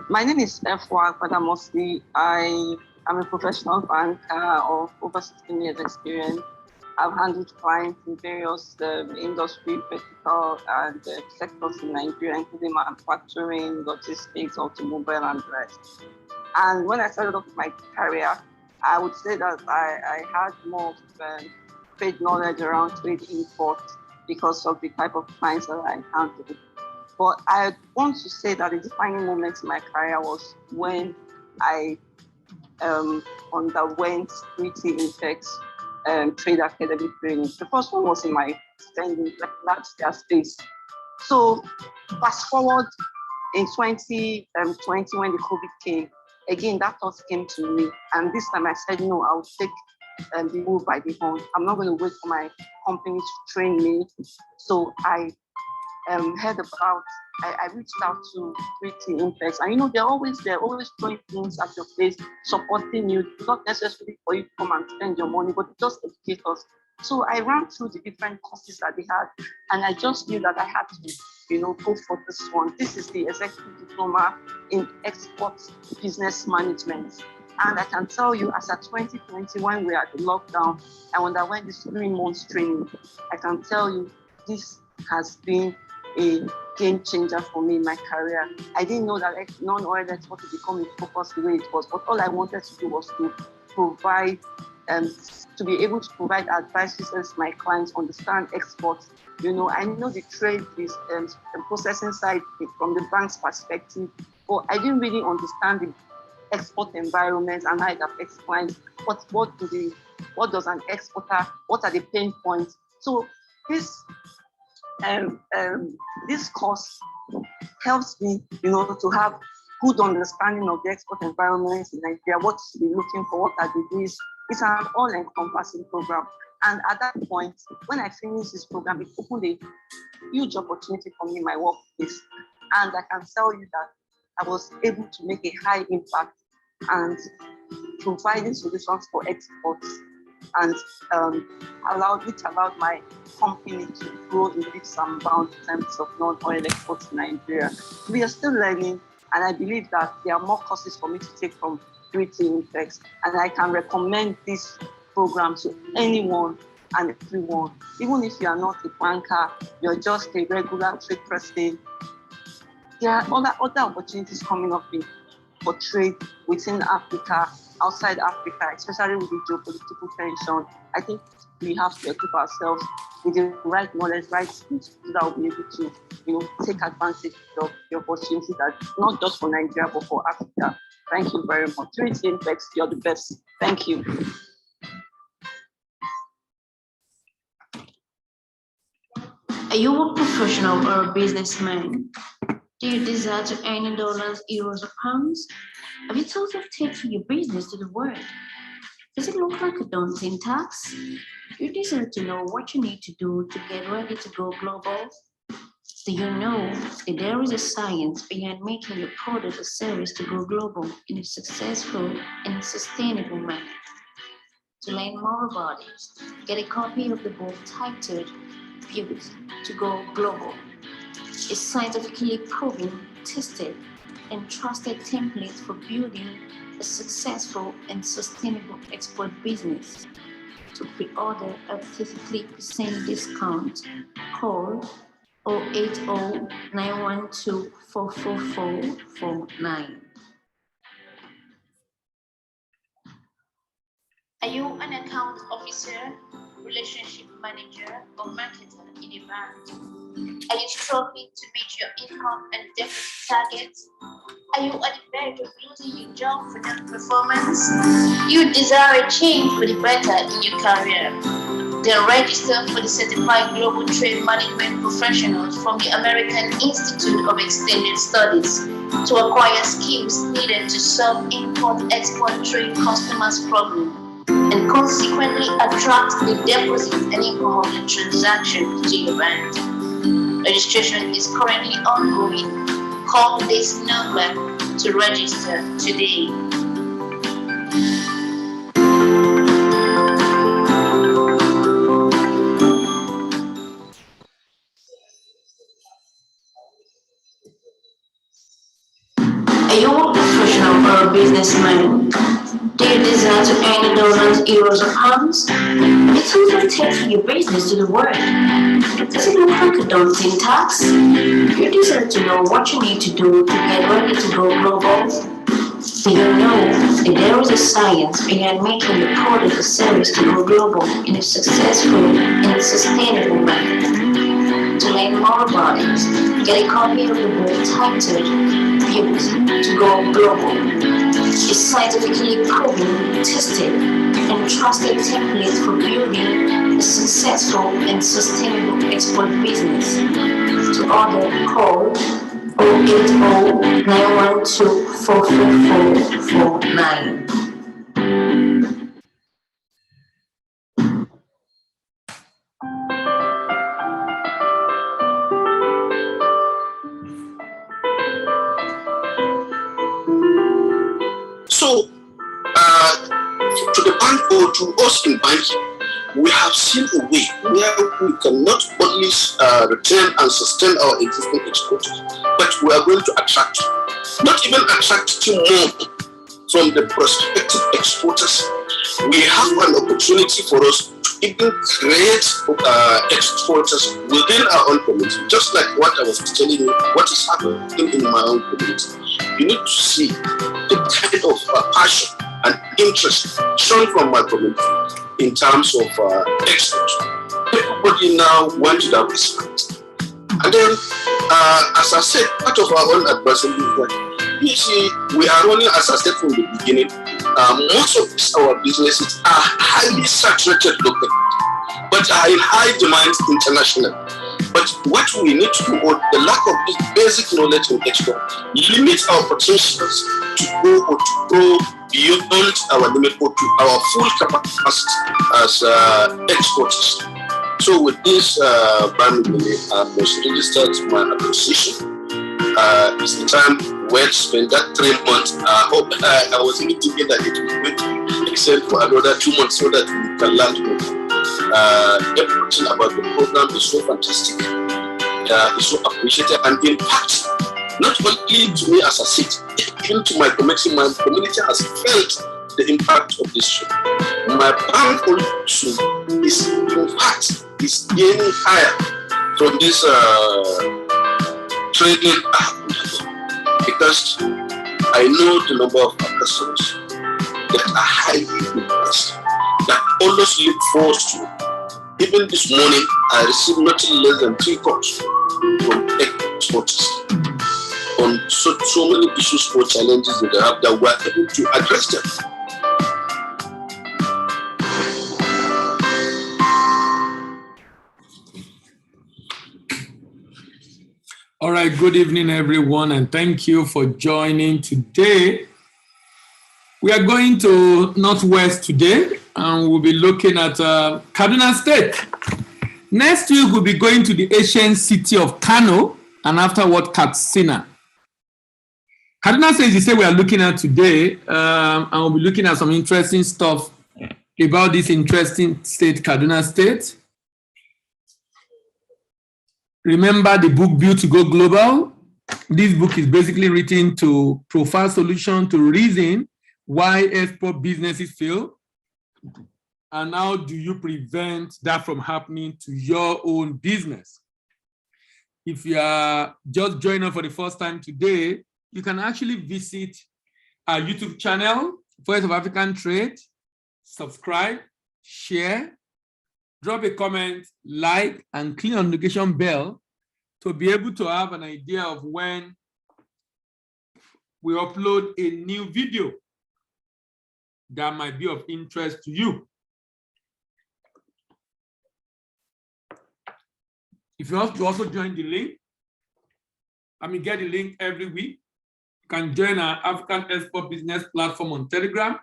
My name is F1, but mostly I am a professional banker of over 16 years experience. I've handled clients in various industry, vertical and sectors in Nigeria, including manufacturing, logistics, automobile, and the rest. And when I started off my career, I would say that I had more trade knowledge around trade import because of the type of clients that I handled. But I want to say that the defining moment in my career was when I underwent 3T Infex Trade Academy training. The first one was in my standing large scale space. So fast forward in 2020 when the COVID came, again, that thought came to me. And this time I said, no, I'll take the move by the horn. I'm not going to wait for my company to train me. So I heard about, I reached out to 3T Infex, and they're always throwing things at your face, supporting you, not necessarily for you to come and spend your money, but just educate us. So I ran through the different courses that they had, and I just knew that I had to, go for this one. This is the Executive Diploma in Export Business Management. And I can tell you, as at 2020, when we are at the lockdown, I underwent this 3 months training. I can tell you, this has been a game changer for me in my career. I didn't know that non-oil export would become a focus the way it was, but all I wanted to do was to provide, to be able to provide advice as my clients understand exports. I know the trade is the processing side from the bank's perspective, but I didn't really understand the export environment and how it affects clients. What does an exporter, what are the pain points? So this course helps me, to have good understanding of the export environment in Nigeria, what to be looking for, what are the risks. It's an all-encompassing program. And at that point, when I finished this program, it opened a huge opportunity for me in my workplace. And I can tell you that I was able to make a high impact and providing solutions for exports, and allowed my company to grow in leaps and bounds in terms of non-oil exports in Nigeria. We are still learning, and I believe that there are more courses for me to take from 3T Infex, and I can recommend this program to anyone and everyone. Even if you are not a banker, you're just a regular trade person, there are other opportunities coming up for trade within Africa, outside Africa, especially with the geopolitical tension. I think we have to equip ourselves with the right knowledge, right skills, so that we'll be able to, take advantage of the opportunities that not just for Nigeria, but for Africa. Thank you very much. 3T Infex, you're the best. Thank you. Are you a professional or a businessman? Do you desire to earn in dollars, euros, or pounds? Have you thought of taking your business to the world? Does it look like a daunting task? Do you desire to know what you need to do to get ready to go global? Do you know that there is a science behind making your product or service to go global in a successful and sustainable manner? To learn more about it, get a copy of the book titled Pivot to Go Global. A scientifically proven, tested, and trusted template for building a successful and sustainable export business. To pre-order a 33% discount, call 080 912 44449. Are you an account officer, relationship manager, or marketer in a bank? Are you struggling to meet your income and deficit targets? Are you on the verge of losing your job for non-performance? You desire a change for the better in your career? Then register for the Certified Global Trade Management Professionals from the American Institute of Extended Studies to acquire skills needed to solve import-export trade customers' problems and consequently attract the deposits and income of the transaction to your bank. Registration is currently ongoing. Call this number to register today. Are you sort of taking your business to the world? Does it look like a daunting task? You deserve to know what you need to do to get ready to go global. Do you know that there is a science behind making the product or service to go global in a successful and sustainable manner? To learn more about it, get a copy of the book titled Built to Go Global. A scientifically proven, tested, and trusted template for building a successful and sustainable export business. To order, call 080 912 44449. So, to the bank or to us in banking, we have seen a way where we can not only retain and sustain our existing exporters, but we are going to attract, not even attract more from the prospective exporters. We have an opportunity for us to even create exporters within our own community, just like what I was telling you, what is happening in my own community. You need to see the kind of passion and interest shown from my community in terms of export. Everybody now wants to diversify. And then, as I said, part of our own advisory is that, you see, we are running, as I said from the beginning, most of our businesses are highly saturated locally, but are in high demand internationally. But what we need to do, or the lack of this basic knowledge in export, limits our potentials to go or to grow beyond our limit or to our full capacity as exporters. So with this, primarily, I must register my appreciation. It's the time well spent, that 3 months. I was even thinking that it was going to extend for another 2 months so that we can learn more. Everything about the program is so fantastic, it's so appreciated, and in fact, not only to me as a city, even to my community has felt the impact of this show. My bank also is, in fact, is gaining higher from this trading because I know the number of our customers that are highly impressed, that always look forward to. Even this morning, I received nothing less than 3 calls from exporters on so many issues or challenges that they have that we're able to address them. All right, good evening, everyone, and thank you for joining today. We are going to Northwest today, and we'll be looking at Kaduna State. Next week, we'll be going to the ancient city of Kano, and afterward, Katsina. Kaduna State is the state we are looking at today, and we'll be looking at some interesting stuff about this interesting state, Kaduna State. Remember the book Built to Go Global? This book is basically written to provide solution to reason why export businesses fail, and how do you prevent that from happening to your own business. If you are just joining us for the first time today, you can actually visit our YouTube channel, Voice of African Trade, subscribe, share, drop a comment, like, and click on the notification bell to be able to have an idea of when we upload a new video that might be of interest to you. If you want to also join the link, get the link every week. You can join our African Export Business platform on Telegram.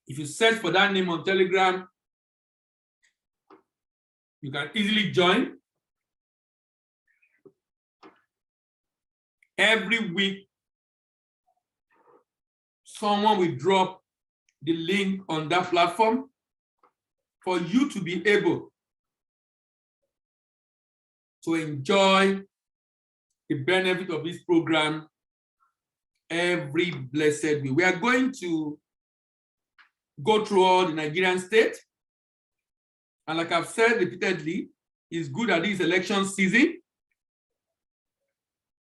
If you search for that name on Telegram, you can easily join. Every week, someone will drop the link on that platform for you to be able to enjoy the benefit of this program every blessed week. We are going to go through all the Nigerian states. And like I've said repeatedly, it's good at this election season.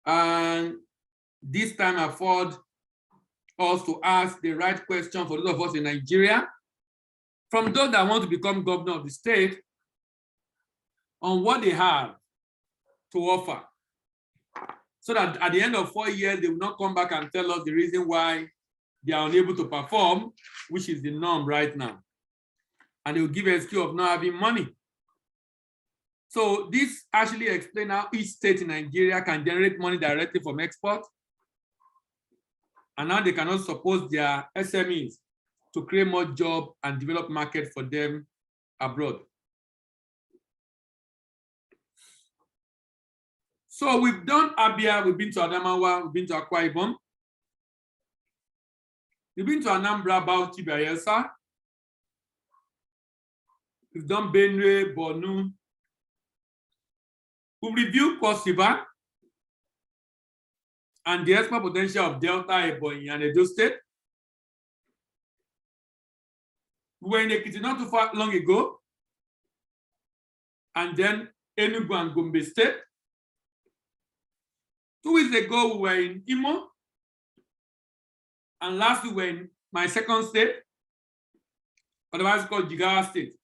And this time I afford us to ask the right question for those of us in Nigeria, from those that want to become governor of the state, on what they have to offer. So that at the end of 4 years, they will not come back and tell us the reason why they are unable to perform, which is the norm right now. And they will give an excuse of not having money. So this actually explains how each state in Nigeria can generate money directly from export. And now they cannot support their SMEs to create more jobs and develop market for them abroad. So we've done Abia, we've been to Adamawa, we've been to Akwa Ibom. We've been to Anambra, Bauchi, Bayelsa. We've done Benue, Borno. We've reviewed Cross River and the export potential of Delta, Ebonyi, and Edo State. We were in Ekiti not too far long ago, and then Enugu and Gombe State. 2 weeks ago, we were in Imo, and last we were in my second state, otherwise called Jigawa State.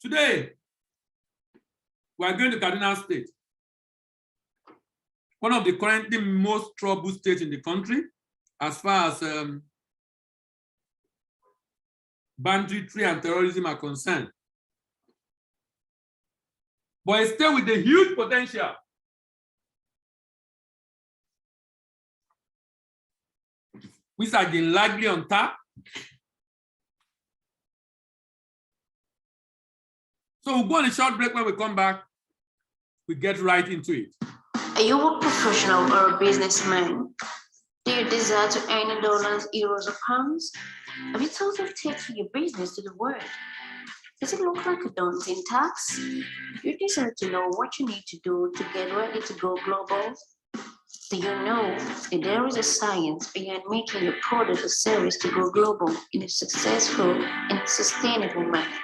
Today, we are going to Kaduna State, one of the currently most troubled states in the country, as far as banditry and terrorism are concerned. But a state with a huge potential. Which are largely on tap. So we'll go on a short break. When we come back, we get right into it. Are you a professional or a businessman? Do you desire to earn dollars, euros, or pounds? Have you thought of taking your business to the world? Does it look like a daunting task? You desire to know what you need to do to get ready to go global? Do you know that there is a science behind making your product or service to go global in a successful and sustainable manner?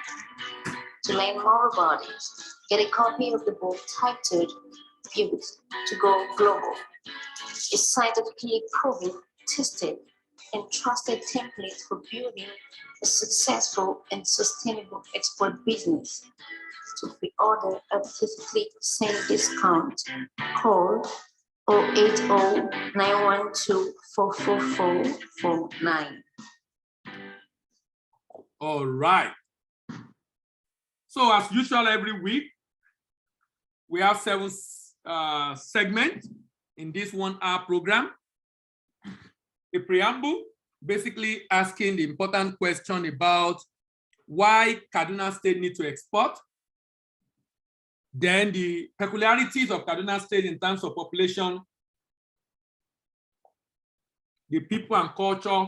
To learn more about it, get a copy of the book titled Pivot to Go Global, a scientifically proven, tested, and trusted template for building a successful and sustainable export business. To be ordered at 53% discount, call 080-912-44449. All right. So as usual, every week, we have 7 segments in this 1-hour program. A preamble, basically asking the important question about why Kaduna State needs to export. Then the peculiarities of Kaduna State in terms of population, the people and culture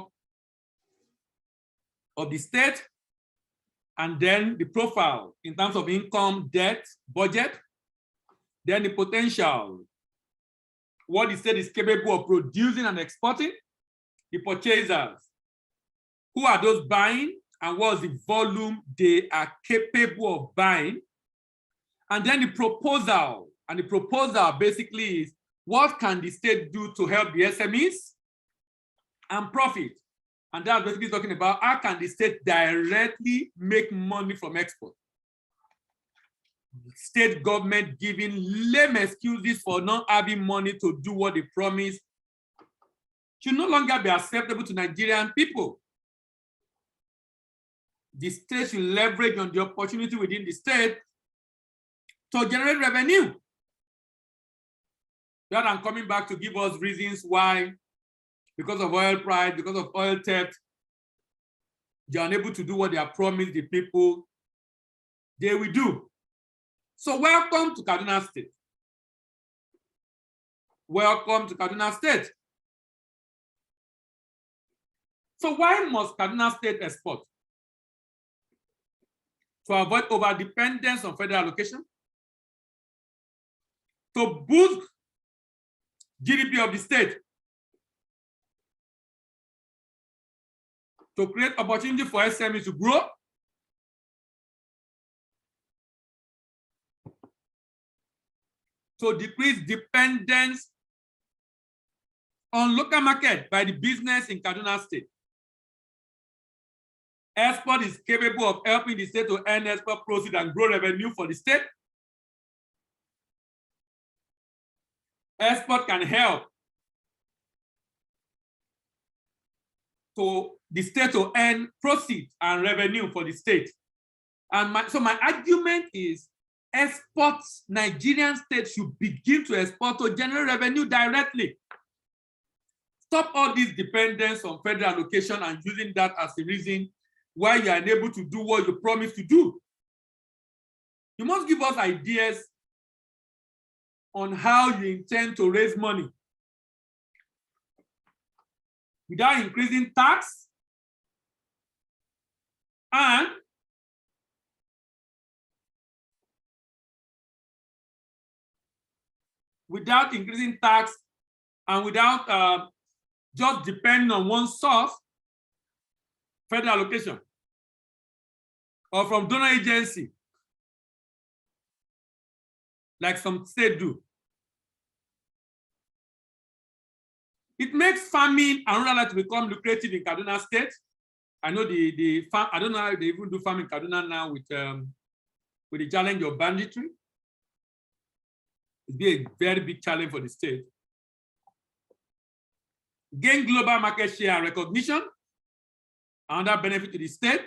of the state, and then the profile in terms of income, debt, budget, then the potential, what the state is capable of producing and exporting, the purchasers, who are those buying, and what's the volume they are capable of buying, and then the proposal. And the proposal basically is, what can the state do to help the SMEs and profit? And that's basically talking about how can the state directly make money from export. State government giving lame excuses for not having money to do what they promise should no longer be acceptable to Nigerian people. The state should leverage on the opportunity within the state to generate revenue. Rather than coming back to give us reasons why, because of oil price, because of oil theft, they are unable to do what they have promised the people they will do. So welcome to Kaduna State. Welcome to Kaduna State. So why must Kaduna State export? To avoid over-dependence on federal allocation, to boost GDP of the state, to create opportunity for SMEs to grow, to decrease dependence on local market by the business in Kaduna State. Export is capable of helping the state to earn export proceeds and grow revenue for the state. Export can help to the state to earn proceeds and revenue for the state. And so my argument is exports, Nigerian state should begin to export to generate revenue directly. Stop all this dependence on federal allocation and using that as a reason why you are unable to do what you promised to do. You must give us ideas on how you intend to raise money without increasing tax and without increasing tax and without just depending on one source, federal allocation, or from donor agency, like some states do. It makes farming and rural life to become lucrative in Kaduna State. I know the farm, I don't know how they even do farming in Kaduna now with the challenge of banditry. It'd be a very big challenge for the state. Gain global market share and recognition, another benefit to the state.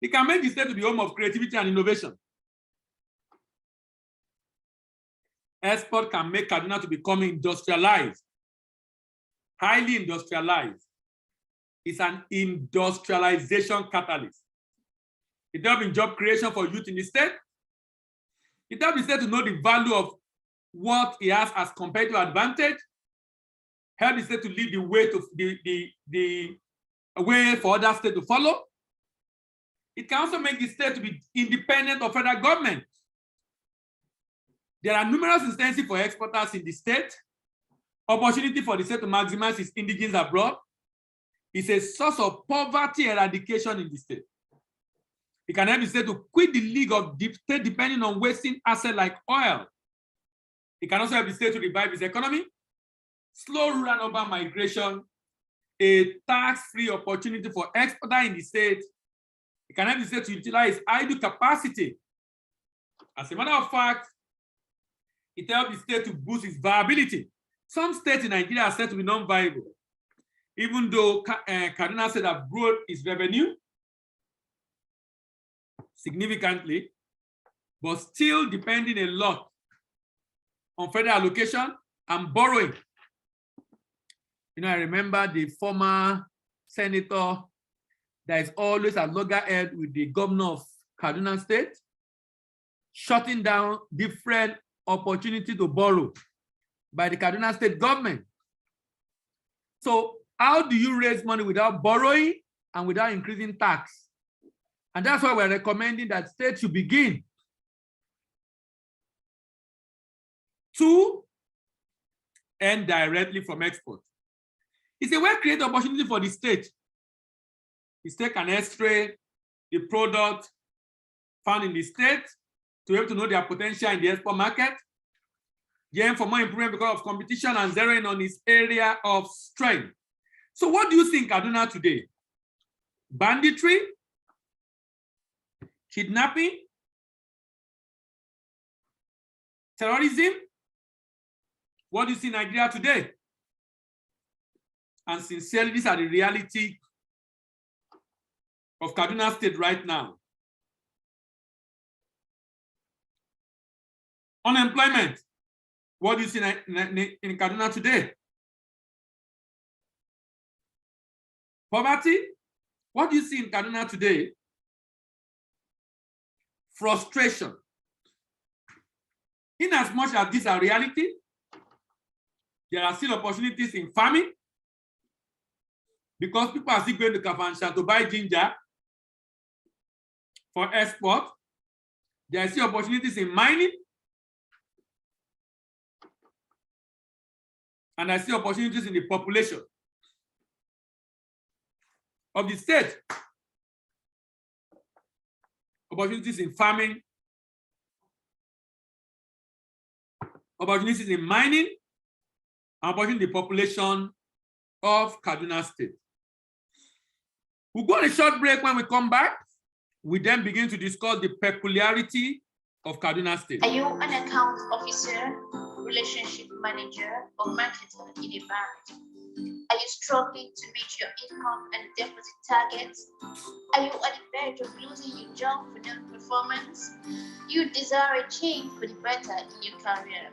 It can make the state to be home of creativity and innovation. Export can make Kaduna to become industrialized, highly industrialized. It's an industrialization catalyst. It helps in job creation for youth in the state. It helps the state to know the value of what it has as competitive advantage. Help the state to lead the way to the way for other states to follow. It can also make the state to be independent of federal government. There are numerous incentives for exporters in the state. Opportunity for the state to maximize its indigenes abroad is a source of poverty eradication in the state. It can help the state to quit the league of state depending on wasting assets like oil. It can also help the state to revive its economy, slow rural and urban migration, a tax-free opportunity for exporters in the state. It can help the state to utilize idle capacity. As a matter of fact, it helps the state to boost its viability. Some states in Nigeria are said to be non-viable, even though Kaduna State have grown its revenue significantly, but still depending a lot on federal allocation and borrowing. You know, I remember the former senator that is always at loggerhead with the governor of Kaduna State, shutting down different opportunity to borrow by the Kaduna State government. So how do you raise money without borrowing and without increasing tax? And that's why we're recommending that states should begin to earn directly from export. It's a well-created opportunity for the state. The state can x-ray the product found in the state to be able to know their potential in the export market, gain for more improvement because of competition, and zeroing on its area of strength. So what do you think Kaduna today? Banditry? Kidnapping? Terrorism? What do you see in Nigeria today? And sincerely, these are the reality of Kaduna State right now. Unemployment. What do you see in Kaduna today? Poverty. What do you see in Kaduna today? Frustration. In as much as these are reality, there are still opportunities in farming because people are still going to Kafansha to buy ginger for export. There are still opportunities in mining. And I see opportunities in the population. of the state. Opportunities in farming, opportunities in mining, and opportunity in the population of Kaduna State. We'll go on a short break. When we come back, we then begin to discuss the peculiarity of Kaduna State. Are you an account officer, relationship manager, or marketer in a bank? Are you struggling to meet your income and deposit targets? Are you at the verge of losing your job for non-performance? You desire a change for the better in your career?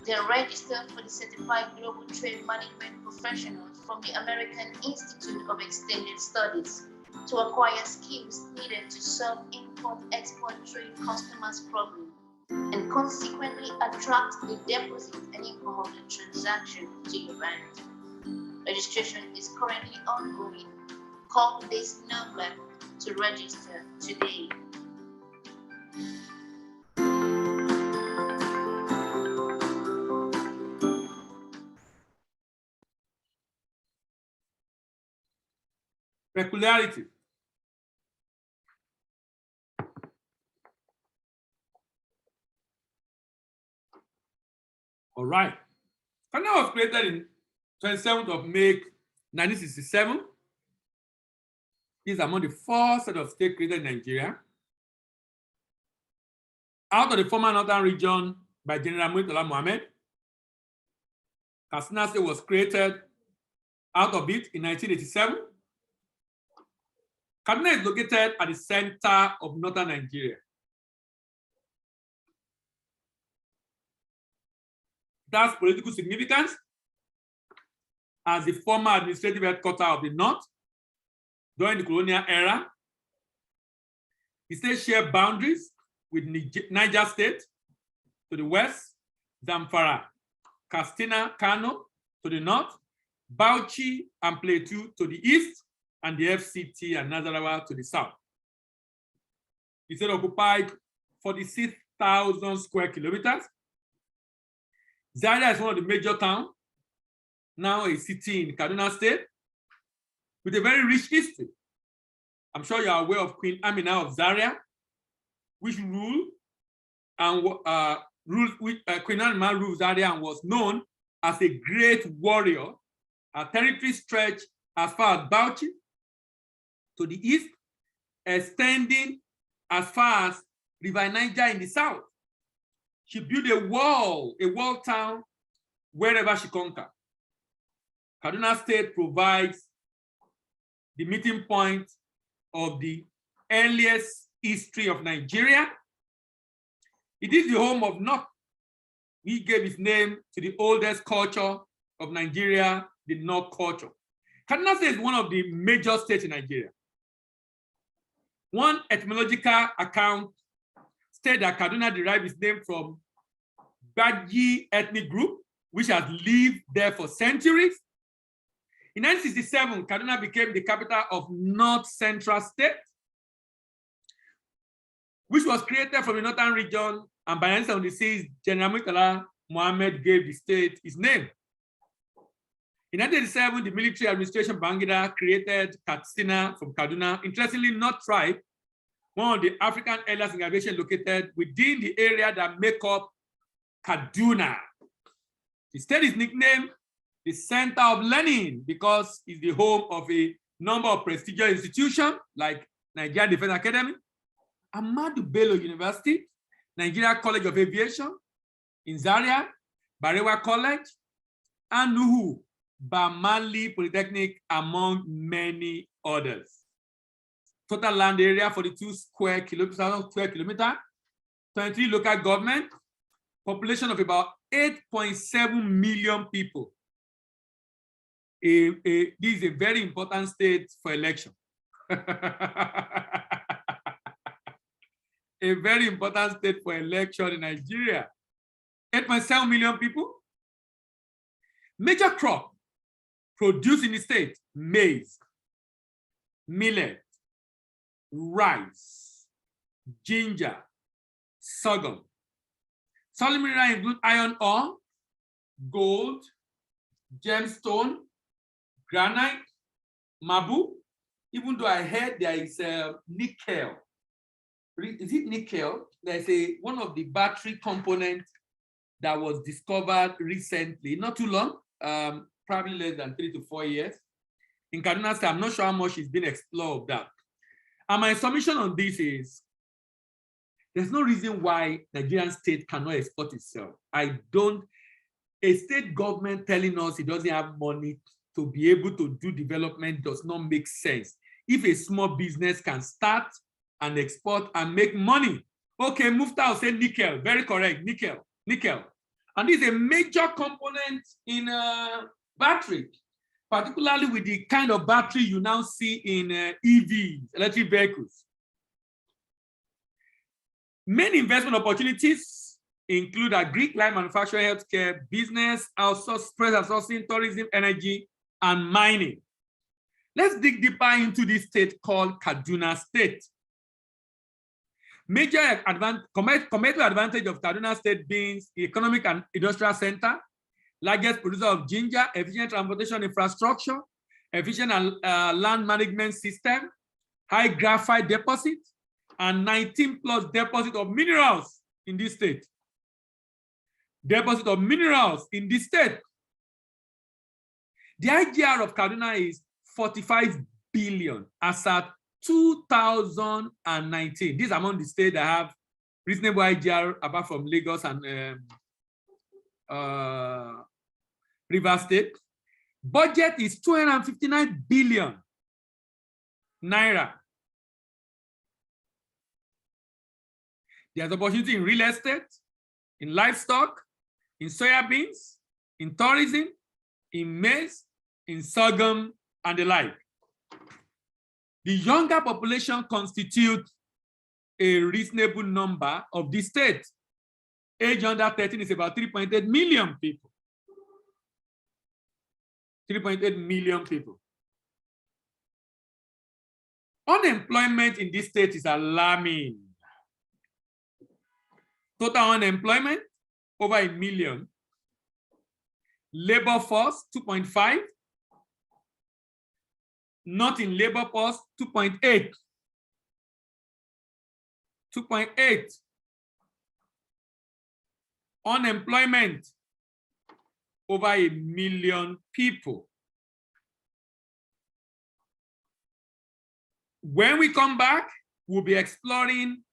Then register for the Certified Global Trade Management Professionals from the American Institute of Extended Studies to acquire skills needed to solve import-export trade customers' problems and consequently attract the deposit and income of the transaction to your bank. Registration is currently ongoing. Call this number to register today. Peculiarity. All right. Kaduna was created in 27th of May 1967. This is among the 4 set of states created in Nigeria. Out of the former northern region by General Murtala Mohammed, Kaduna State was created out of it in 1987. Kaduna is located at the center of northern Nigeria. That's political significance as the former administrative headquarters of the North during the colonial era. The state shared boundaries with Niger State to the west, Zamfara, Katsina, Kano to the north, Bauchi and Plateau to the east, and the FCT and Nasarawa to the south. The state occupied 46,000 square kilometers. Zaria is one of the major towns, now a city in Kaduna State, with a very rich history. I'm sure you are aware of Queen Amina of Zaria, which ruled and Queen Amina ruled Zaria and was known as a great warrior. Her territory stretched as far as Bauchi to the east, extending as far as River Niger in the south. She built a wall town wherever she conquered. Kaduna State provides the meeting point of the earliest history of Nigeria. It is the home of North. He gave his name to the oldest culture of Nigeria, the North culture. Kaduna State is one of the major states in Nigeria. One etymological account states that Kaduna derived its name from Badji ethnic group, which has lived there for centuries. In 1967, Kaduna became the capital of North Central State, which was created from the northern region, and by 1976, General Murtala Mohammed gave the state its name. In 1987, the military administration Babangida created Katsina from Kaduna. Interestingly, North Tribe, one of the African earliest organizations located within the area that make up Kaduna. The state is nicknamed the Center of Learning because it's the home of a number of prestigious institutions like Nigerian Defense Academy, Ahmadu Bello University, Nigeria College of Aviation in Zaria, Barewa College, and Nuhu Bamali Polytechnic, among many others. Total land area 42 square kilometers, 23 local government, population of about 8.7 million people. This is a very important state for election. A very important state for election in Nigeria. 8.7 million people. Major crop produced in the state: maize, millet, rice, ginger, sorghum. Solid minerals include iron ore, gold, gemstone, granite, marble, even though I heard there is nickel. Is it nickel? There's one of the battery components that was discovered recently, not too long, probably less than 3 to 4 years. In Kaduna State, I'm not sure how much is being explored of that. And my submission on this is, there's no reason why Nigerian state cannot export itself. A state government telling us it doesn't have money to be able to do development does not make sense. If a small business can start and export and make money. Okay, Mufta will say nickel, very correct, nickel. And this is a major component in battery, particularly with the kind of battery you now see in EVs, electric vehicles. Many investment opportunities include agri, light manufacturing, healthcare, business, outsourcing, tourism, energy, and mining. Let's dig deeper into this state called Kaduna State. Major competitive advantage of Kaduna State being the economic and industrial center, largest producer of ginger, efficient transportation infrastructure, efficient land management system, high graphite deposit, and 19 plus deposit of minerals in this state. Deposit of minerals in this state. The IGR of Kaduna is 45 billion as at 2019. This is among the states that have reasonable IGR apart from Lagos and Rivers State. Budget is 259 billion naira. There's opportunity in real estate, in livestock, in soybeans, in tourism, in maize, in sorghum, and the like. The younger population constitutes a reasonable number of the state. Age under 13 is about 3.8 million people. 3.8 million people. Unemployment in this state is alarming. Total unemployment, over 1 million. Labor force, 2.5. Not in labor force, 2.8. 2.8. Unemployment, over 1 million people. When we come back, we'll be exploring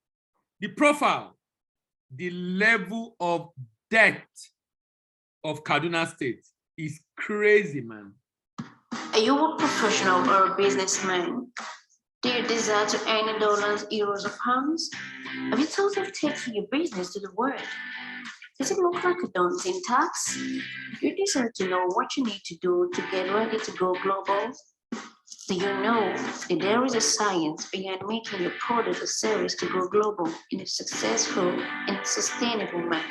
the profile, the level of debt of Kaduna State. Is crazy, man. Are you a professional or a businessman? Do you desire to earn dollars, euros, or pounds? Have you thought of taking your business to the world? Does it look like a daunting task? Do you desire to know what you need to do to get ready to go global? Do you know that there is a science behind making your product or service to go global in a successful and sustainable manner?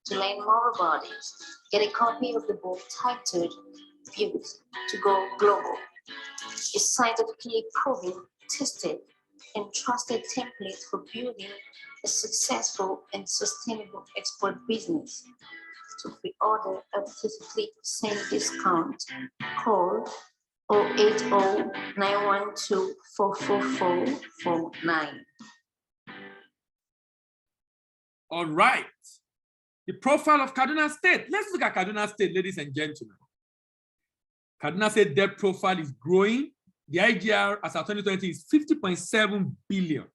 To learn more about it, get a copy of the book titled Built to Go Global, a scientifically proven, tested, and trusted template for building a successful and sustainable export business. To pre-order a 33% discount, call 080-912-44449. All right. The profile of Kaduna State. Let's look at Kaduna State, ladies and gentlemen. Kaduna State debt profile is growing. The IGR as of 2020 is 50.7 billion.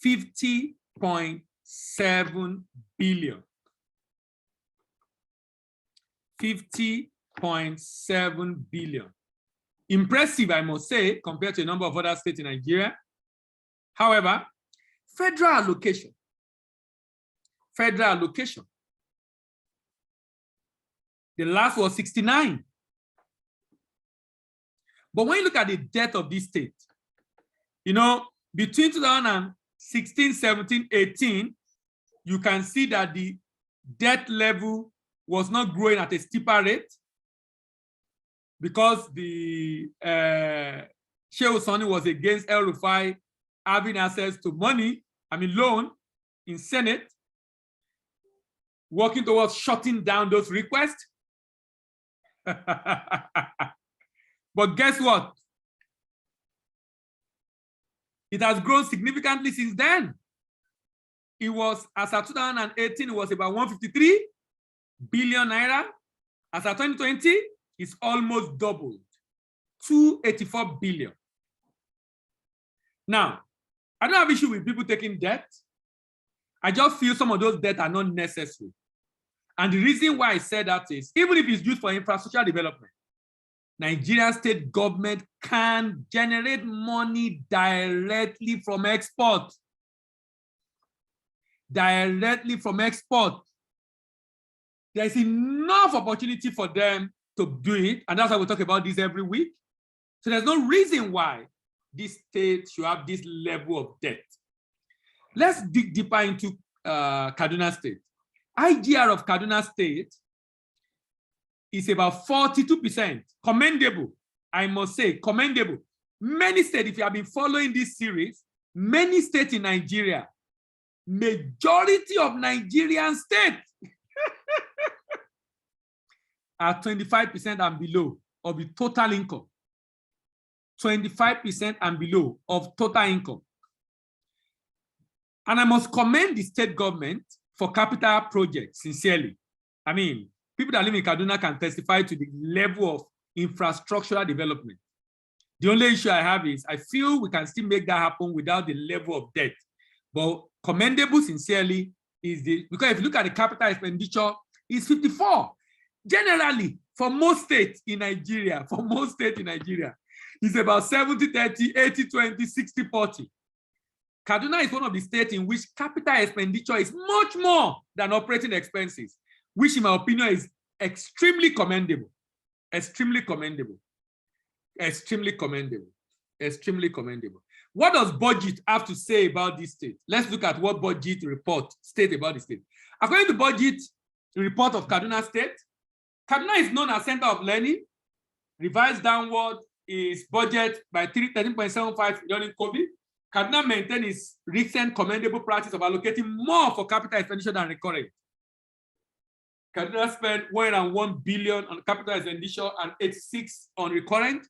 50.7 billion. 50.7 billion. Impressive, I must say, compared to a number of other states in Nigeria. However, federal allocation. The last was 69. But when you look at the debt of this state, you know, between 2016, 17, 18, you can see that the debt level was not growing at a steeper rate because the Shehu Sani was against El Rufai having access to money, loan in Senate, working towards shutting down those requests. But guess what? It has grown significantly since then. It was, as of 2018, it was about 153 billion naira. As of 2020, it's almost doubled, 284 billion. Now, I don't have issue with people taking debt. I just feel some of those debts are not necessary. And the reason why I said that is, even if it's used for infrastructure development, Nigerian state government can generate money directly from export. Directly from export. There's enough opportunity for them to do it, and that's why we talk about this every week. So there's no reason why this state should have this level of debt. Let's dig deeper into Kaduna State. IGR of Kaduna State is about 42%. Commendable, I must say, commendable. Many states, if you have been following this series, many states in Nigeria, majority of Nigerian states are 25% and below of the total income. 25% and below of total income. And I must commend the state government for capital projects, sincerely. I mean, people that live in Kaduna can testify to the level of infrastructural development. The only issue I have is I feel we can still make that happen without the level of debt. But commendable, sincerely, is the, because if you look at the capital expenditure, it's 54. Generally, for most states in Nigeria, it's about 70-30, 80-20, 60-40. Kaduna is one of the states in which capital expenditure is much more than operating expenses, which in my opinion is extremely commendable. Extremely commendable. Extremely commendable. Extremely commendable. What does budget have to say about this state? Let's look at what budget report state about the state. According to budget report of Kaduna State, Kaduna is known as center of learning. Revised downward is budget by 13.75 during COVID. Kaduna maintained its recent commendable practice of allocating more for capital expenditure than recurrent. Kaduna spent 101 billion on capital expenditure and 86 on recurrent,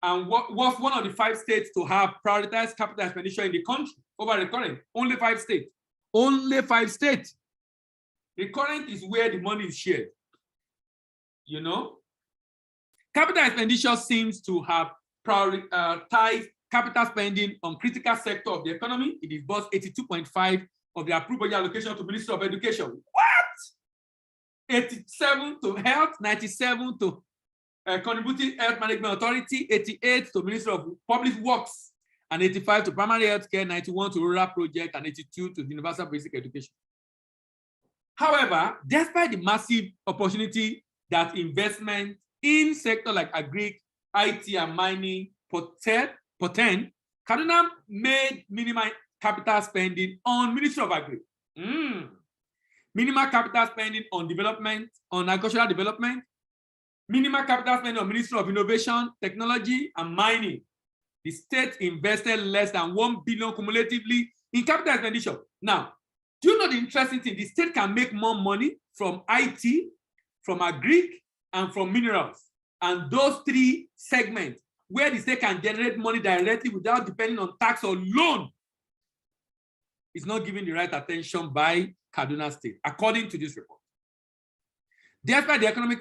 and was one of the 5 states to have prioritized capital expenditure in the country over recurrent. Only 5 states. Only 5 states. Recurrent is where the money is shared. You know, capital expenditure seems to have prioritized capital spending on critical sector of the economy. It is both 82.5 of the approved budget allocation to Ministry of Education. What? 87 to health, 97 to contributing health management authority, 88 to Ministry of Public Works, and 85 to primary health care, 91 to rural project, and 82 to universal basic education. However, despite the massive opportunity that investment in sectors like agri, IT, and mining portend, Kaduna made minimal capital spending on Ministry of Agri. Minimal capital spending on development, on agricultural development, minimal capital spending on Ministry of Innovation, Technology, and Mining. The state invested less than 1 billion cumulatively in capital expenditure. Now, do you know the interesting thing? The state can make more money from IT, from agri, and from minerals. And those 3 segments where the state can generate money directly without depending on tax or loan is not given the right attention by Kaduna State, according to this report. Despite the economic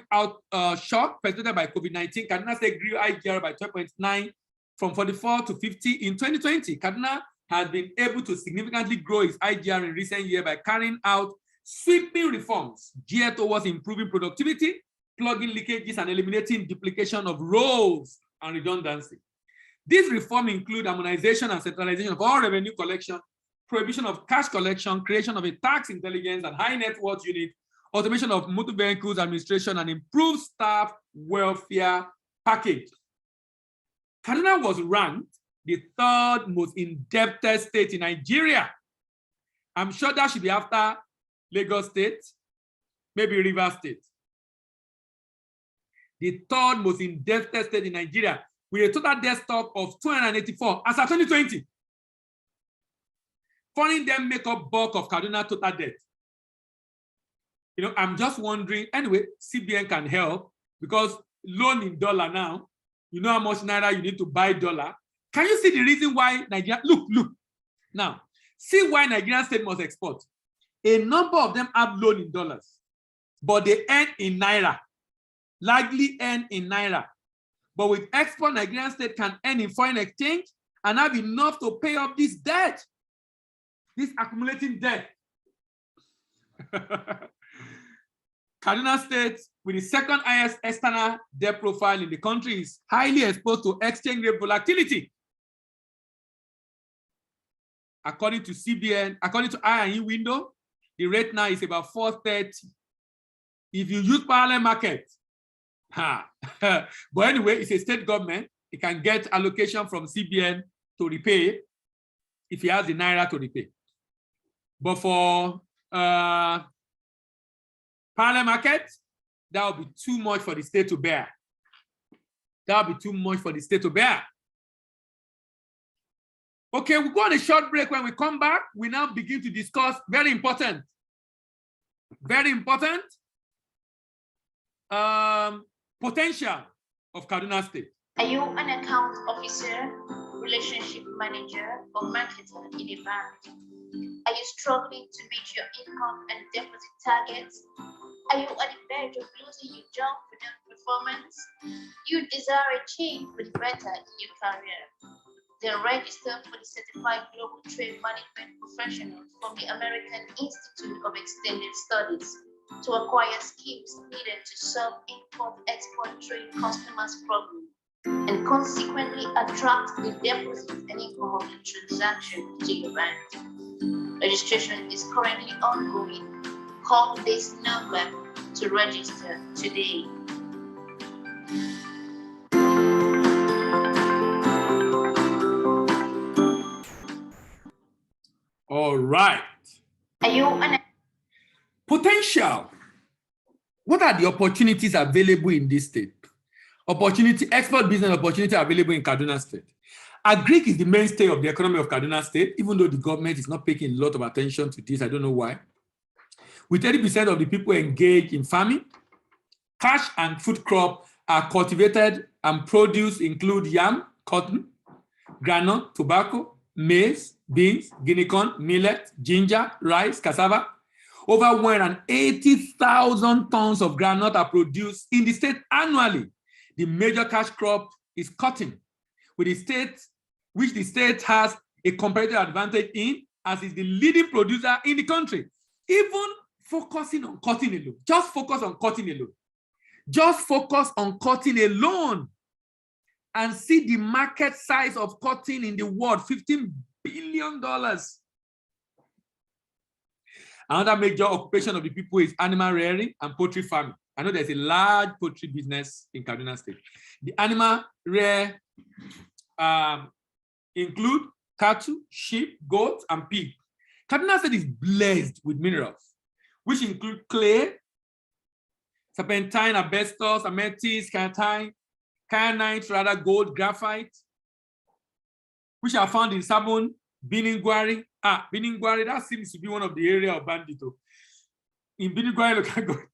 shock presented by COVID-19, Kaduna State grew IGR by 12.9 from 44 to 50 in 2020. Kaduna has been able to significantly grow its IGR in recent years by carrying out sweeping reforms geared towards improving productivity, plugging leakages, and eliminating duplication of roles and redundancy. These reforms include harmonization and centralization of all revenue collection, prohibition of cash collection, creation of a tax intelligence and high net worth unit, automation of motor vehicles administration, and improved staff welfare package. Kaduna was ranked the 3rd most indebted state in Nigeria. I'm sure that should be after Lagos State, maybe Rivers State. The 3rd most indebted state in Nigeria, with a total debt stock of 284 as of 2020. Foreign debt make up bulk of Kaduna total debt. You know, I'm just wondering, anyway, CBN can help because loan in dollar now, you know how much naira you need to buy dollar. Can you see the reason why Nigeria? Look. Now, see why Nigerian state must export. A number of them have loan in dollars, but they earn in naira, largely earn in naira. But with export, Nigerian state can earn in foreign exchange and have enough to pay off this debt, this accumulating debt. Kaduna State, with the second highest external debt profile in the country, is highly exposed to exchange rate volatility. According to CBN, according to I&E window, the rate now is about 430. If you use parallel market, but anyway, it's a state government. It can get allocation from CBN to repay if he has the naira to repay. But for parallel market, that will be too much for the state to bear. That will be too much for the state to bear. Okay, we'll go on a short break. When we come back, we now begin to discuss very important potential of Kaduna State. Are you an account officer, relationship manager, or marketer in a bank? Are you struggling to meet your income and deposit targets? Are you on the verge of losing your job without performance? You desire a change for the better in your career? Then register for the Certified Global Trade Management Professional from the American Institute of Extended Studies to acquire skills needed to solve import-export trade customers' problems and consequently attract the deposit and income of the transaction to your bank. Registration is currently ongoing. Call this number to register today. All right. Are you an potential? What are the opportunities available in this state? Export business opportunity available in Kaduna State. Agric is the mainstay of the economy of Kaduna State, even though the government is not paying a lot of attention to this. I don't know why. With 30% of the people engaged in farming, cash and food crop are cultivated and produce include yam, cotton, groundnut, tobacco, maize, beans, guinea corn, millet, ginger, rice, cassava. Over 180,000 tons of groundnut are produced in the state annually. The major cash crop is cotton, which the state has a competitive advantage in, as is the leading producer in the country. Even focusing on cotton alone, just focus on cotton alone. Just focus on cotton alone and see the market size of cotton in the world, $15 billion. Another major occupation of the people is animal rearing and poultry farming. I know there's a large poultry business in Kaduna State. The animal rear include cattle, sheep, goats, and pig. Kaduna State is blessed with minerals, which include clay, serpentine, asbestos, amethyst, kyanite, gold, graphite, which are found in Sabon, Biningwari. Biningwari, that seems to be one of the area of Bandito. In Biningwari local government.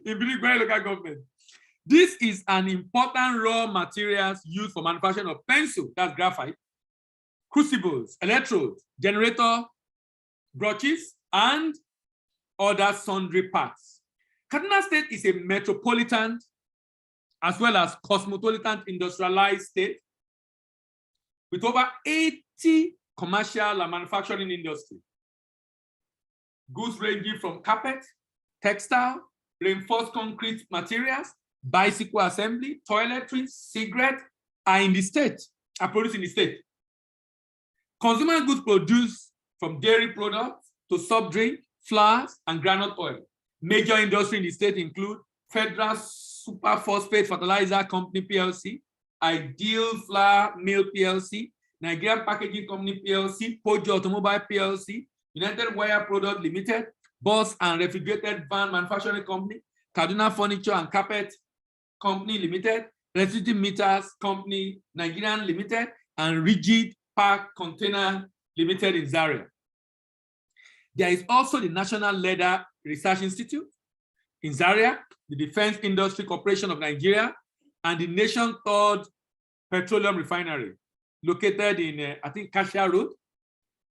In Biningwari local government. This is an important raw materials used for manufacturing of pencil, that's graphite, crucibles, electrodes, generator, brooches, and other sundry parts. Kaduna State is a metropolitan as well as cosmopolitan industrialized state with over 80 commercial and manufacturing industry. Goods ranging from carpet, textile, reinforced concrete materials, bicycle assembly, toiletries, cigarette are produced in the state. Consumer goods produced from dairy products to soft drink, flours, and groundnut oil. Major industry in the state include Federal Superphosphate Fertilizer Company PLC, Ideal Flour Mill PLC, Nigerian Packaging Company PLC, Pojo Automobile PLC, United Wire Product Limited, Bus and Refrigerated Van Manufacturing Company, Kaduna Furniture and Carpet Company Limited, Electricity Meters Company Nigerian Limited, and Rigid Park Container Limited in Zaria. There is also the National Leather Research Institute in Zaria, the Defense Industry Corporation of Nigeria, and the nation's third petroleum refinery located in, I think, Kashia Road.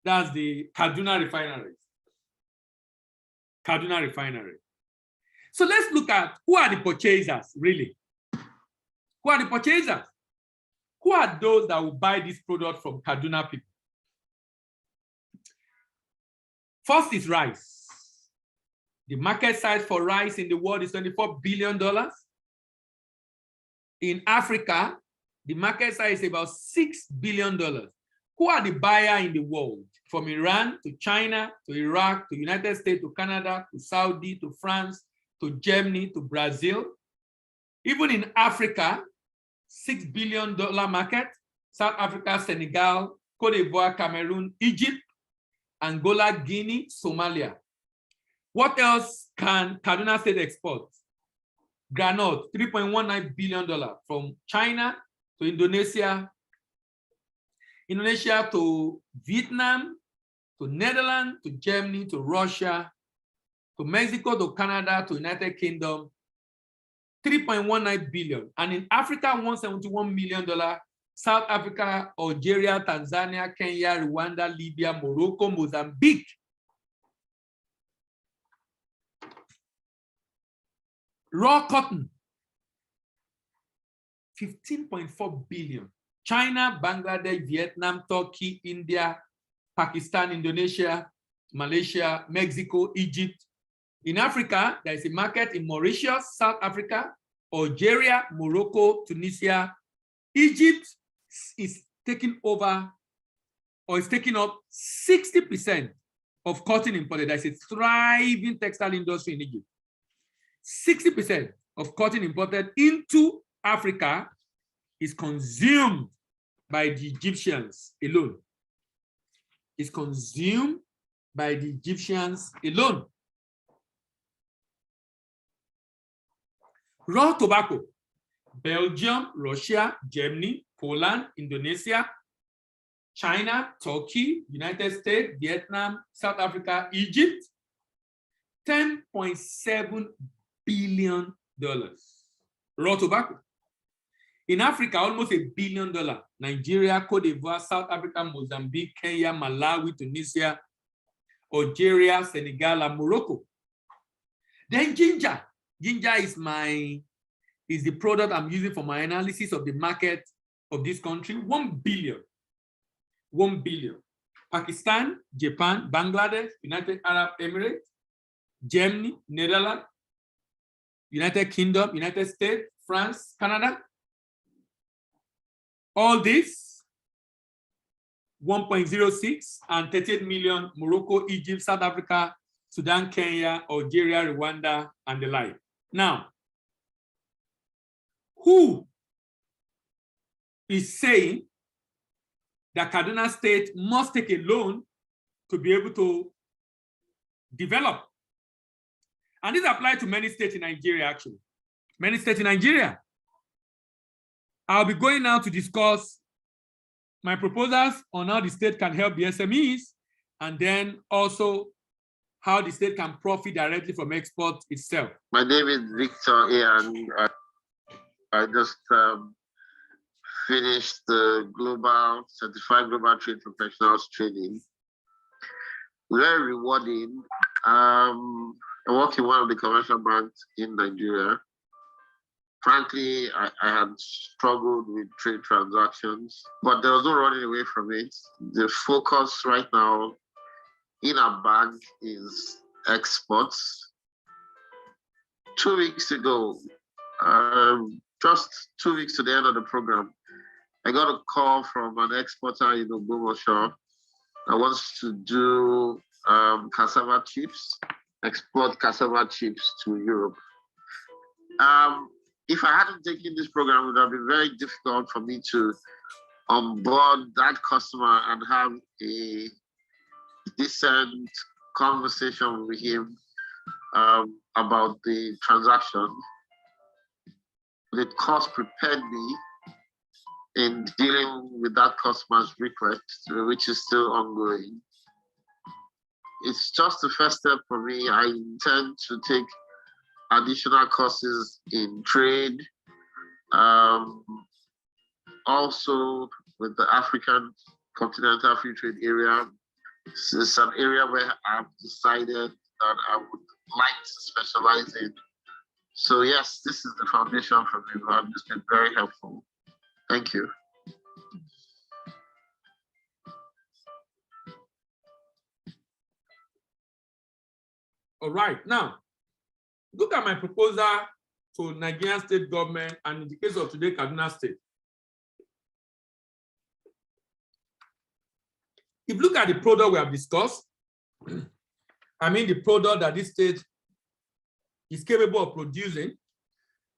That's the Kaduna refinery. Kaduna refinery. So let's look at who are the purchasers, really. Who are the purchasers? Who are those that will buy this product from Kaduna people? First is rice. The market size for rice in the world is $24 billion. In Africa, the market size is about $6 billion. Who are the buyers in the world? From Iran to China, to Iraq, to United States, to Canada, to Saudi, to France, to Germany, to Brazil. Even in Africa, $6 billion market, South Africa, Senegal, Cote d'Ivoire, Cameroon, Egypt, Angola, Guinea, Somalia. What else can Kaduna State export? Granite, $3.19 billion from China to Indonesia, to Vietnam, to Netherlands, to Germany, to Russia, to Mexico, to Canada, to United Kingdom, $3.19 billion. And in Africa, $171 million, South Africa, Algeria, Tanzania, Kenya, Rwanda, Libya, Morocco, Mozambique. Raw cotton, $15.4 billion. China, Bangladesh, Vietnam, Turkey, India, Pakistan, Indonesia, Malaysia, Mexico, Egypt. In Africa, there is a market in Mauritius, South Africa, Algeria, Morocco, Tunisia. Egypt is taking over, or is taking up 60% of cotton imported. There is a thriving textile industry in Egypt. 60% of cotton imported into Africa is consumed by the Egyptians alone. It's consumed by the Egyptians alone. Raw tobacco, Belgium, Russia, Germany, Poland, Indonesia, China, Turkey, United States, Vietnam, South Africa, Egypt, $10.7 billion. Raw tobacco. In Africa, almost $1 billion. Nigeria, Cote d'Ivoire, South Africa, Mozambique, Kenya, Malawi, Tunisia, Algeria, Senegal, and Morocco. Then ginger. Ginger is the product I'm using for my analysis of the market of this country. 1 billion. 1 billion. Pakistan, Japan, Bangladesh, United Arab Emirates, Germany, Netherlands, United Kingdom, United States, France, Canada. All this, 1.06 and 38 million, Morocco, Egypt, South Africa, Sudan, Kenya, Algeria, Rwanda, and the like. Now, who is saying that Kaduna State must take a loan to be able to develop? And this applies to many states in Nigeria, actually. Many states in Nigeria. I'll be going now to discuss my proposals on how the state can help the SMEs, and then also how the state can profit directly from export itself. My name is Victor, and I just finished the Certified Global Trade Professionals training. Very rewarding. I work in one of the commercial banks in Nigeria. Frankly, I had struggled with trade transactions, but there was no running away from it. The focus right now in our bank is exports. 2 weeks ago, just 2 weeks to the end of the program, I got a call from an exporter in Ogbomoso that wants to do cassava chips, export cassava chips to Europe. If I hadn't taken this program, it would have been very difficult for me to onboard that customer and have a decent conversation with him about the transaction. The course prepared me in dealing with that customer's request, which is still ongoing. It's just the first step for me. I intend to take additional courses in trade, also with the African Continental Free Trade Area. It's an area where I've decided that I would like to specialize in. So yes, this is the foundation for me, and it's been very helpful. Thank you. All right, now, look at my proposal to Nigerian state government, and in the case of today, Kaduna State. If you look at the product we have discussed, I mean the product that this state is capable of producing,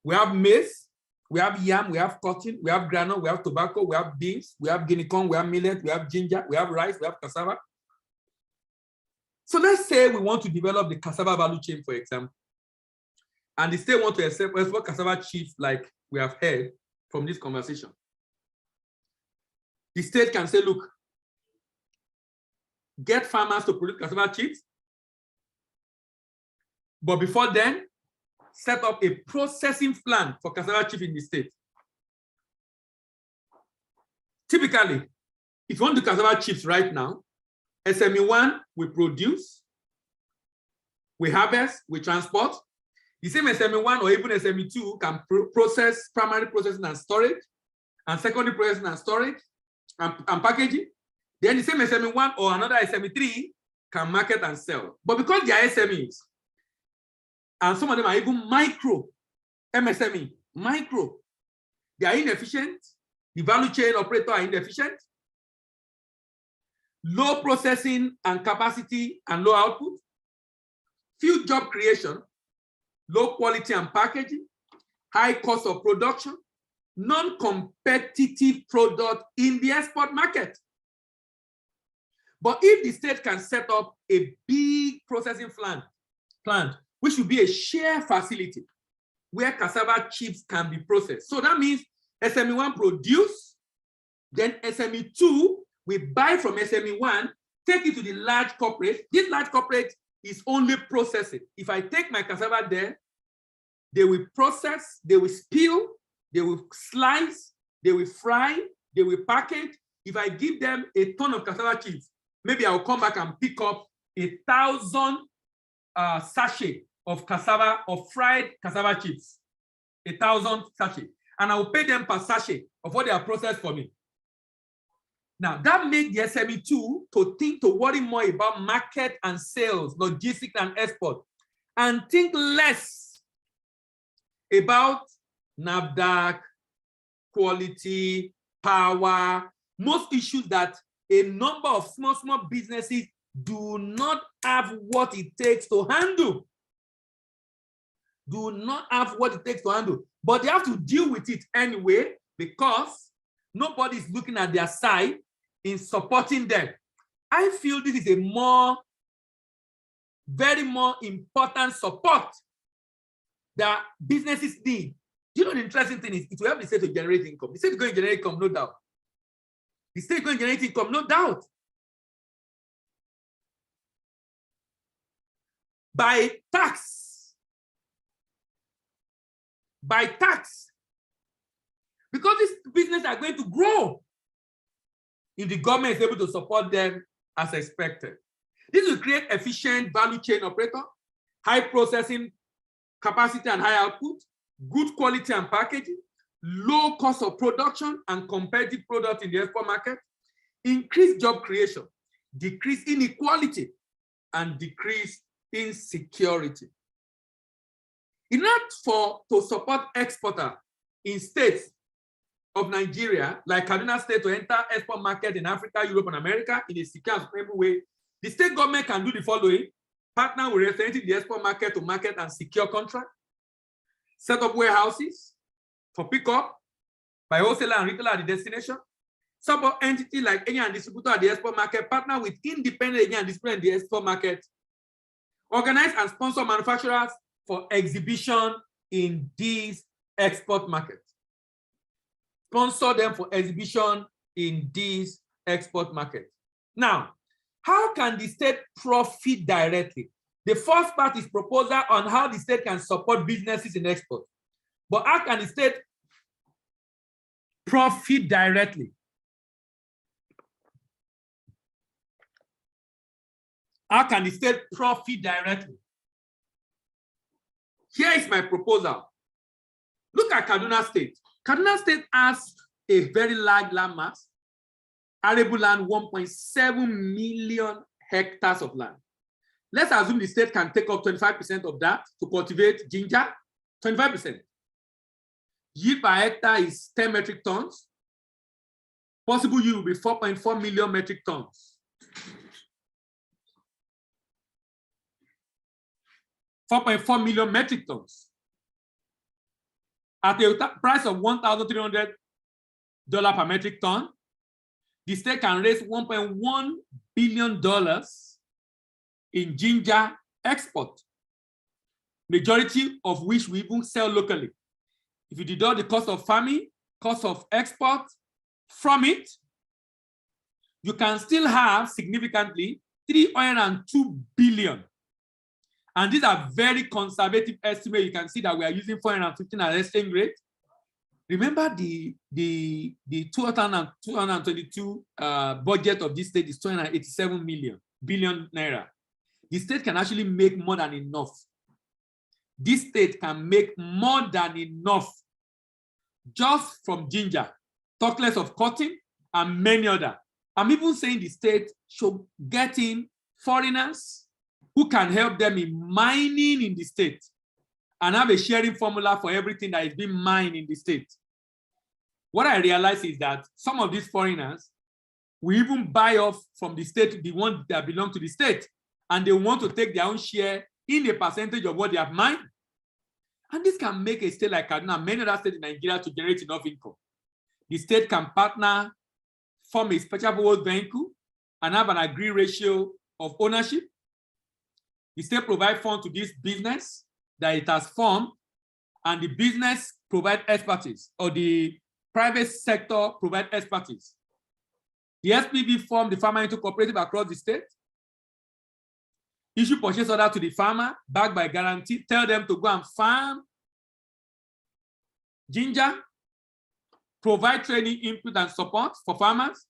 we have maize, we have yam, we have cotton, we have granola, we have tobacco, we have beans, we have guinea corn, we have millet, we have ginger, we have rice, we have cassava. So let's say we want to develop the cassava value chain, for example, and the state want to export cassava chips like we have heard from this conversation. The state can say, look, get farmers to produce cassava chips, but before then, set up a processing plant for cassava chips in the state. Typically, if you want to do cassava chips right now, SME1 we produce, we harvest, we transport. The same SME1 or even SME2 can process primary processing and storage, and secondary processing and storage, and packaging. Then the same SME1 or another SME3 can market and sell. But because they are SMEs, and some of them are even micro, MSME, micro, they are inefficient. The value chain operators are inefficient. Low processing and capacity and low output. Few job creation, low quality and packaging, high cost of production, non-competitive product in the export market. But if the state can set up a big processing plant, which will be a shared facility where cassava chips can be processed. So that means SME1 produce, then SME2 will buy from SME1, take it to the large corporate. This large corporate is only processing. If I take my cassava there, they will process, they will peel, they will slice, they will fry, they will package. If I give them a ton of cassava chips, maybe I'll come back and pick up 1,000 sachet of cassava, of fried cassava chips, 1,000 sachet, and I will pay them per sachet of what they are processed for me. Now that made the SME2 to worry more about market and sales, logistics and export, and think less about NAFDAC, quality, power, most issues that a number of small businesses do not have what it takes to handle. Do not have what it takes to handle, but they have to deal with it anyway because nobody's looking at their side in supporting them. I feel this is a very more important support that businesses need. You know, the interesting thing is it will help the state to generate income. The state is going to generate income, no doubt. The state is going to generate income, no doubt. By tax. Because these businesses are going to grow if the government is able to support them as expected. This will create efficient value chain operator, high processing capacity and high output, good quality and packaging, low cost of production and competitive product in the export market, increase job creation, decrease inequality, and decrease insecurity. In order to support exporter in states of Nigeria, like Kaduna State, to enter export market in Africa, Europe, and America in a secure and sustainable way, the state government can do the following: partner with representing the export market to market and secure contract, set up warehouses for pickup by wholesaler and retailer at the destination, support entity like agent and distributor at the export market, partner with independent agent and distributor in the export market, organize and sponsor manufacturers for exhibition in these export markets. Sponsor them for exhibition in these export markets. Now, how can the state profit directly? The first part is proposal on how the state can support businesses in export. But how can the state profit directly. How can the state profit directly? Here is my proposal. Look at Kaduna State. Kaduna State has a very large land mass, arable land, 1.7 million hectares of land. Let's assume the state can take up 25% of that to cultivate ginger, 25%. Yield per hectare is 10 metric tons. Possible yield will be 4.4 million metric tons. 4.4 million metric tons. At a price of $1,300 per metric ton, the state can raise $1.1 billion in ginger export, majority of which we even sell locally. If you deduct the cost of farming, cost of export from it, you can still have significantly 302 billion. And these are very conservative estimates. You can see that we are using 415 as exchange rate. Remember the 2022 budget of this state is 287 billion naira. The state can actually make more than enough. This state can make more than enough just from ginger, talk less of cotton and many other. I'm even saying the state should get in foreigners who can help them in mining in the state and have a sharing formula for everything that is being mined in the state. What I realize is that some of these foreigners will even buy off from the state, the ones that belong to the state, and they want to take their own share in a percentage of what they have mined. And this can make a state like Kaduna and many other states in Nigeria to generate enough income. The state can partner, form a special purpose vehicle, and have an agreed ratio of ownership. The state provides funds to this business that it has formed, and the business provides expertise, or the private sector provides expertise. The SPV form the farmer into cooperative across the state, issue purchase order to the farmer, backed by guarantee, tell them to go and farm ginger, provide training, input, and support for farmers,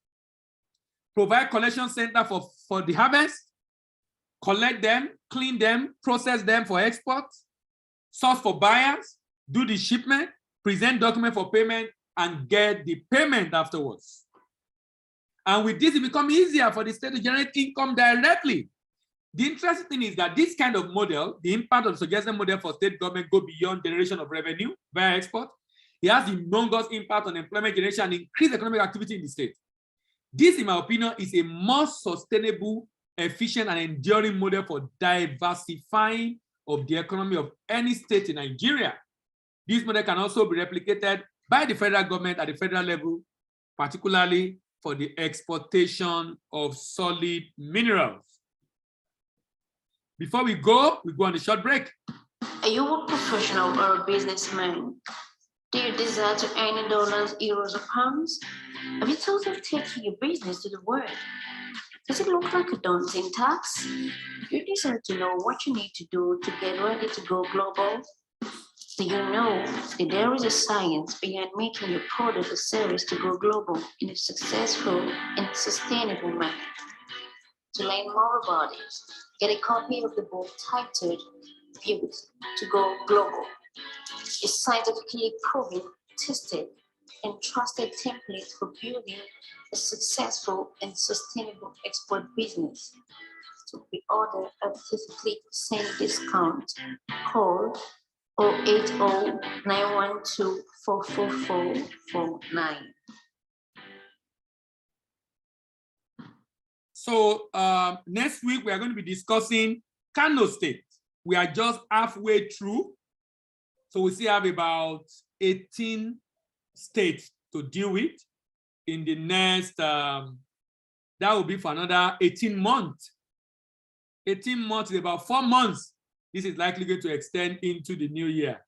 provide collection center for the harvest, collect them, clean them, process them for export, source for buyers, do the shipment, present document for payment, and get the payment afterwards. And with this, it becomes easier for the state to generate income directly. The interesting thing is that this kind of model, the impact of the suggested model for state government go beyond generation of revenue via export. It has enormous impact on employment generation and increased economic activity in the state. This, in my opinion, is a more sustainable, efficient, and enduring model for diversifying of the economy of any state in Nigeria. This model can also be replicated by the federal government at the federal level, particularly for the exportation of solid minerals. Before we go on a short break. Are you a professional or a businessman? Do you desire to earn in dollars, euros, or pounds? Have you thought of taking your business to the world? Does it look like a daunting task? Do you desire to know what you need to do to get ready to go global? Do you know that there is a science behind making your product or service to go global in a successful and sustainable manner? To learn more about it, get a copy of the book titled Built to Go Global. A scientifically proven, tested, and trusted template for building a successful and sustainable export business. To be ordered at 53% discount, call 080-912-44449. So next week, we are going to be discussing Kano State. We are just halfway through. So we still have about 18 states to deal with in the next, that will be for another 18 months. 18 months is about 4 months. This is likely going to extend into the new year.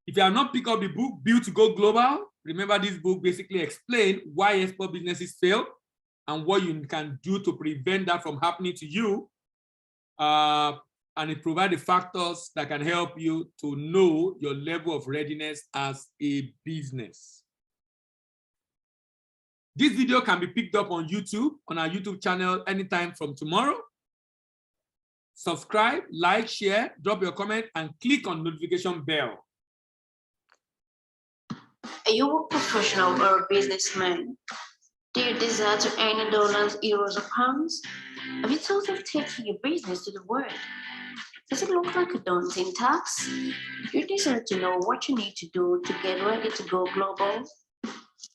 If you have not picked up the book, Built to Go Global, remember this book basically explains why export businesses fail and what you can do to prevent that from happening to you. And it provides the factors that can help you to know your level of readiness as a business. This video can be picked up on YouTube, on our YouTube channel anytime from tomorrow. Subscribe, like, share, drop your comment, and click on notification bell. Are you a professional or a businessman? Do you desire to earn in dollars, euros, or pounds? Have you thought of taking your business to the world? Does it look like a daunting task? Do you desire to know what you need to do to get ready to go global?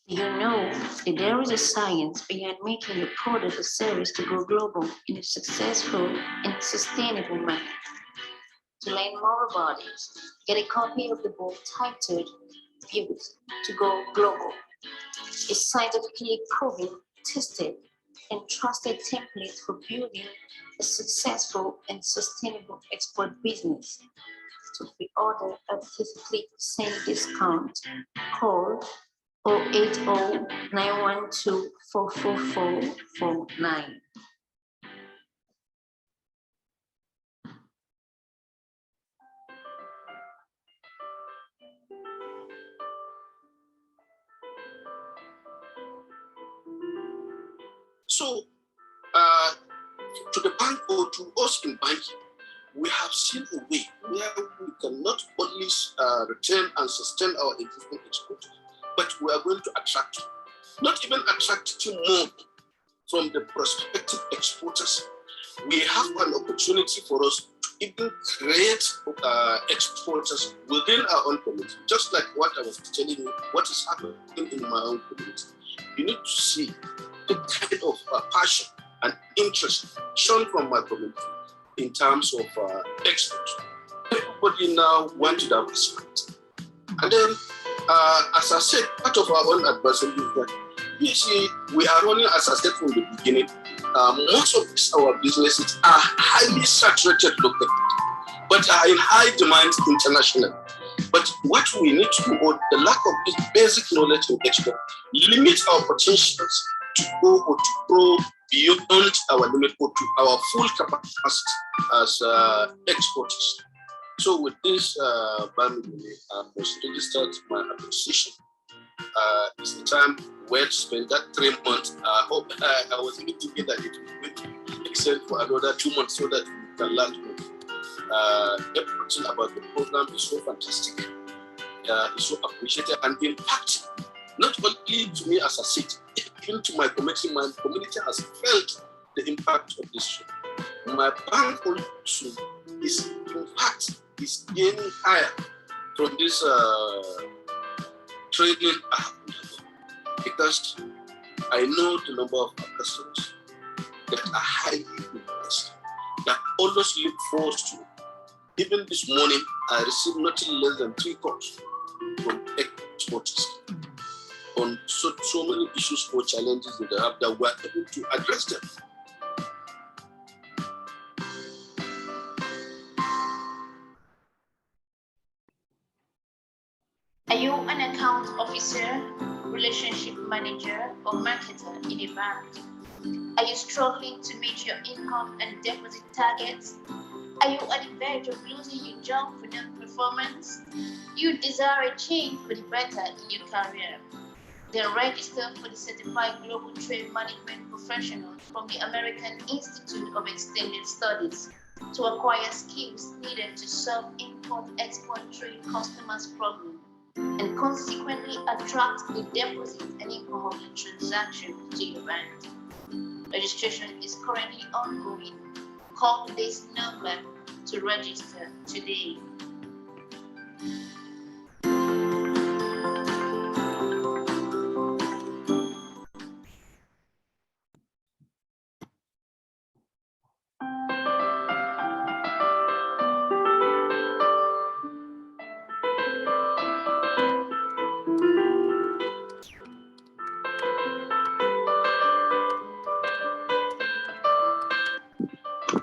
Do you know that there is a science behind making your product or service to go global in a successful and sustainable manner? To learn more about it, get a copy of the book titled Pivot to Go Global, a scientifically proven, tested, and trusted template for building a successful and sustainable export business. To pre-order at 50% discount, call 080-912-44449. So, to the bank or to us in banking, we have seen a way where we can not only retain and sustain our existing exporters, but we are going to attract, not even attract more from the prospective exporters. We have an opportunity for us to even create exporters within our own community, just like what I was telling you, what is happening in my own community. You need to see the kind of passion and interest shown from my community in terms of export. Everybody now wants to diversify. And then, as I said, part of our own advisory is that you see, we are running, as I said from the beginning, most of our businesses are highly saturated locally, but are in high demand internationally. But what we need to do, or the lack of this basic knowledge in export, limits our potentials to go or to grow beyond our limit or to our full capacity as exporters. So with this, I was registered my application. It's the time where to spend that 3 months. I hope I was even thinking that it would be extended for another 2 months so that we can learn more. Everything about the program is so fantastic. It's so appreciated and impacting, not only to me as a city, even to my community. My community has felt the impact of this show. My bank also is, in fact, is gaining higher from this training because I know the number of our customers that are highly impressed, that always look forward to. Even this morning, I received nothing less than 3 calls from exporters on so many issues or challenges that they have that we're able to address them. Are you an account officer, relationship manager, or marketer in a bank? Are you struggling to meet your income and deposit targets? Are you at the verge of losing your job for non-performance? You desire a change for the better in your career? Then register for the Certified Global Trade Management Professional from the American Institute of Extended Studies to acquire skills needed to solve import-export trade customers' problems and consequently attract the deposit and income of the transaction to your bank. Registration is currently ongoing. Call this number to register today.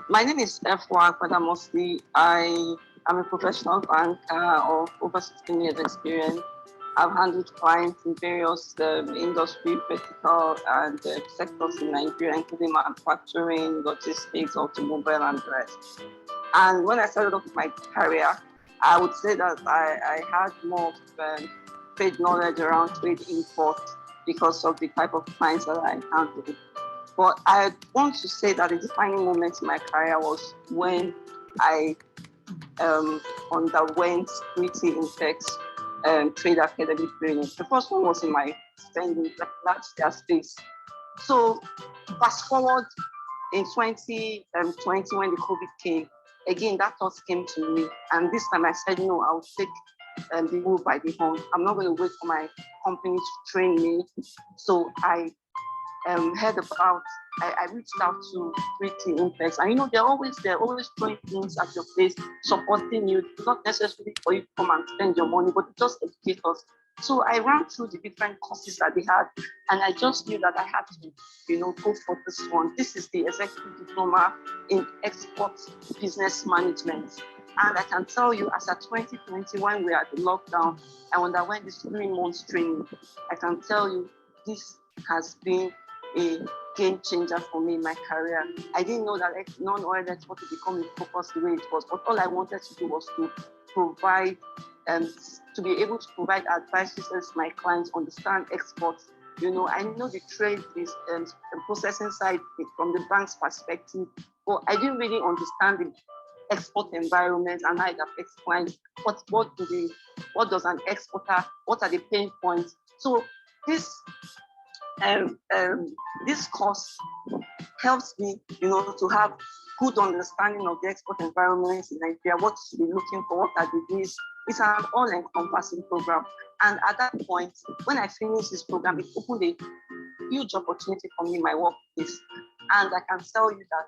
My name is F1 Kwadamosi. I am a professional banker of over 16 years experience. I've handled clients in various industry, vertical, and sectors in Nigeria, including manufacturing, logistics, automobile, and the rest. And when I started off my career, I would say that I had more trade knowledge around trade import because of the type of clients that I handled. But I want to say that the defining moment in my career was when I underwent 3T Infex Trade Academy training. The first one was in my spending large scale space. So fast forward in 2020 when the COVID came, again, that thought came to me. And this time I said, no, I'll take the bull by the horn. I'm not going to wait for my company to train me. So I heard about, I reached out to 3T Infex, and they're always throwing things at your face, supporting you, not necessarily for you to come and spend your money, but just educate us. So I ran through the different courses that they had, and I just knew that I had to, go for this one. This is the Executive Diploma in Export Business Management. And I can tell you, as at 2020, when we were at the lockdown, I underwent this 3 months training. I can tell you, this has been a game changer for me in my career. I didn't know that non-oil export would become a focus the way it was, but all I wanted to do was to provide, to be able to provide advice to my clients, understand exports. I know the trade is the processing side from the bank's perspective, but I didn't really understand the export environment and how it affects clients. What does an exporter, what are the pain points? So this course helps me, to have good understanding of the export environment in Nigeria, what to be looking for, what are the risks. It's an all-encompassing program. And at that point, when I finished this program, it opened a huge opportunity for me in my workplace. And I can tell you that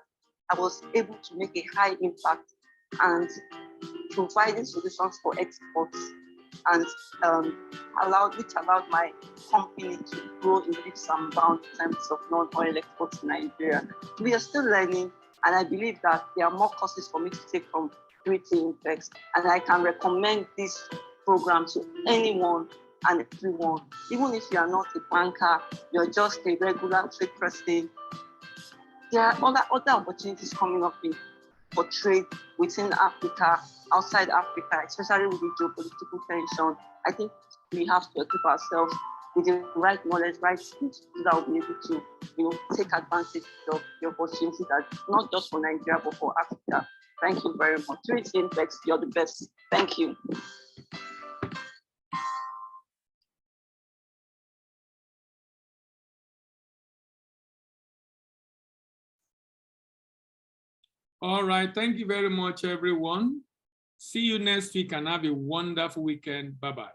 I was able to make a high impact and providing solutions for exports, and which allowed my company to grow in leaps and bounds in terms of non-oil exports in Nigeria. We are still learning, and I believe that there are more courses for me to take from 3T Infex, and I can recommend this program to anyone and everyone. Even if you are not a banker, you're just a regular trade person, there are other opportunities coming up for trade within Africa, outside Africa, especially with the geopolitical tension. I think we have to equip ourselves with the right knowledge, right skills, so that we'll be able to, take advantage of the opportunity that not just for Nigeria, but for Africa. Thank you very much. 3T Infex, you're the best. Thank you. All right, thank you very much, everyone. See you next week and have a wonderful weekend. Bye-bye.